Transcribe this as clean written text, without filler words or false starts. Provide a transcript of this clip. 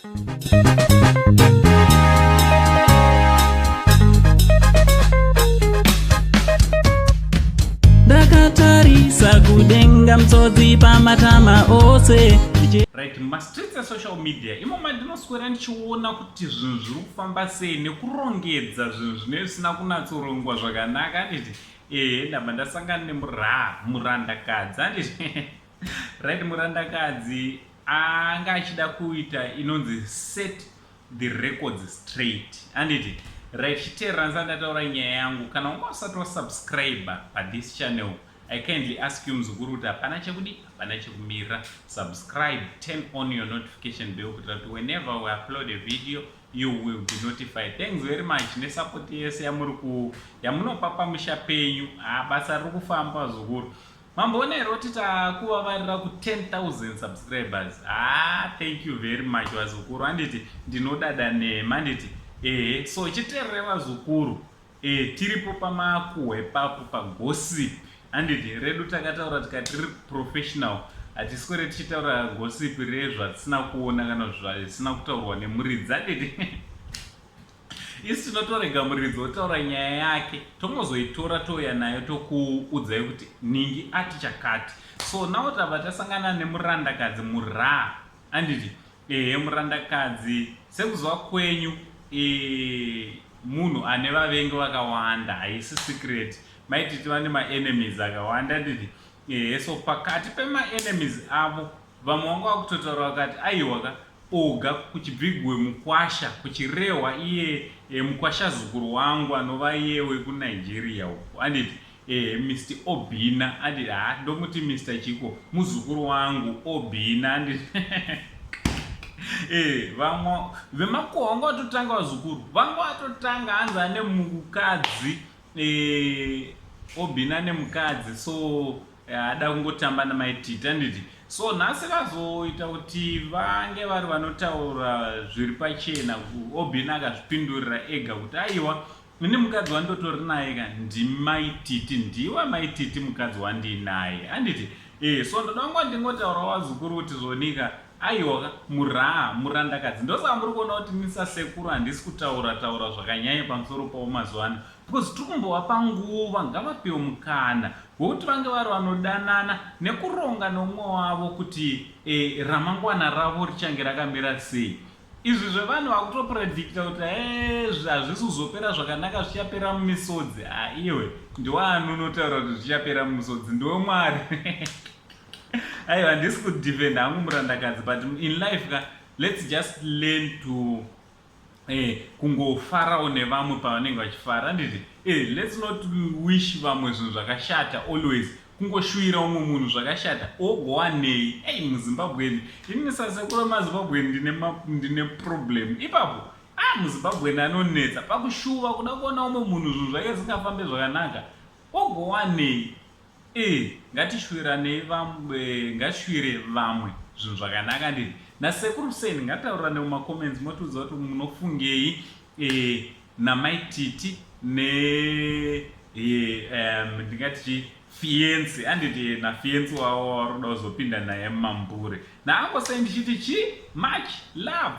Ndakatarisa kudenga mtsodzi pamatama ose. Right, mastreets social media imomo ndinoswera ndichiona kuti zvinhu zviri kufamba sei nekurongedza zvinhu zvinenge zvisina kunatsorongwa zvakanaka. Handiti ndabva ndasangana nemurandakadzi. Handiti right, murandakadzi anga achida kuita inonzi set the records straight. Handiti right, chiteerera ndataura nyaya yangu. Kana unga usati wasubscribe pathis channel, I kindly ask you mzukuru kuti hapana chekudi hapana chekumira, subscribe, turn on your notification bell kuitira kuti whenever we upload a video you will be notified. Thanks very much nesupport yese yamunopa pamusha penyu. Basa riri kufamba zukuru. Mamboona here kuti takuvavarira ku 10,000 subscribers. Thank you very much vazukuru. Handiti ndinodada nema. Handiti so chiteerere vazukuru, tiripo pamakuhwe papo pagossip. Handiti redu takataura tikati tiri professional, hatiswere tichitaura gossip rezvatisina kuona kana zvatisina kutaurwa nemuridzi. Handiti isi tinotorega muridzi wotaura nyaya yake, tomozoitora touya nayo tokuudzai kuti ningi ati chakati. So nawo tabva tasangana nemurandakadzi handiti murandakadzi sekuziva kwenyu munhu ane vavengi vakawanda, haisi secret. Maiti tiva nemaenemies akawanda. Handiti so pakati pemaenemies avo vamwe vanga vakutotaura vakati aiwa oga kuchibvigwe mukwasha kuchirehwa iye mukwasha zukuru wangu anova iye wekunigeria uko. Handiti Mr. Obina. Handiti ndomuti Mr. Chiko muzukuru wangu Obina. Handiti vamwe vemakuhwa vanga vatotanga vazukuru vanga vatotanga hanzi ane mukadzi Obina nemukadzi, so ada kungotamba namaititi. Handiti so nhasi vazoita kuti vange vari vanotaura zviri pachena. Obina akazvipindurira ega kuti aiwa ini mukadzi wandotori naye ka ndimaititi, ndiwa maititi mukadzi wandinaye. Handiti so ndoda kunga ndingotaura vazukuru kuti zonika aiwa murandakadzi ndosaka muri kuona kuti nisasekuru handisi kutaura zvakanyanya pamusoro pavo mazuva ano, because tiri kumbovapa nguva ngavapewo mukana wokuti vange vari vanodanana nekuronga nomumwe wavo kuti ramangwana ravo richange rakamira sei. Izvi zvevanhu vakutopredicta kuti hazvisi kuzopera zvakanaka zvichapera mumisodzi. Iwe ndiwani unotaura kuti zvichapera mumisodzi? Ndiwe Mwari. Aiwa handisi kudefend hangu murandakadzi, but in life let's just learn to kungofarawo nevamwe pavanenge vachifara. Handiti let's not wish vamwe zvinhu zvakashata always, kungoshuvira umwe munhu zvakashata ogowanei. muZimbabweni ini sasekuru maZimbabweni ndine problem ipapo. muZimbabweni anonetsa pakushuva kuda kuona umwe munhu zvinhu zvake zingafambe zvakanaka ogowanei. Ngatishwiranei vamwe, ngatishwire vamwe zvinhu zvakanaka. Handiti nasekuru Seni ngataurane mumacomments motiudza kuti munofungei namaititi ndingati fiance. Handiti nafiance wavo waroda kuzopinda naye mumambure naango sei ndichiti much love.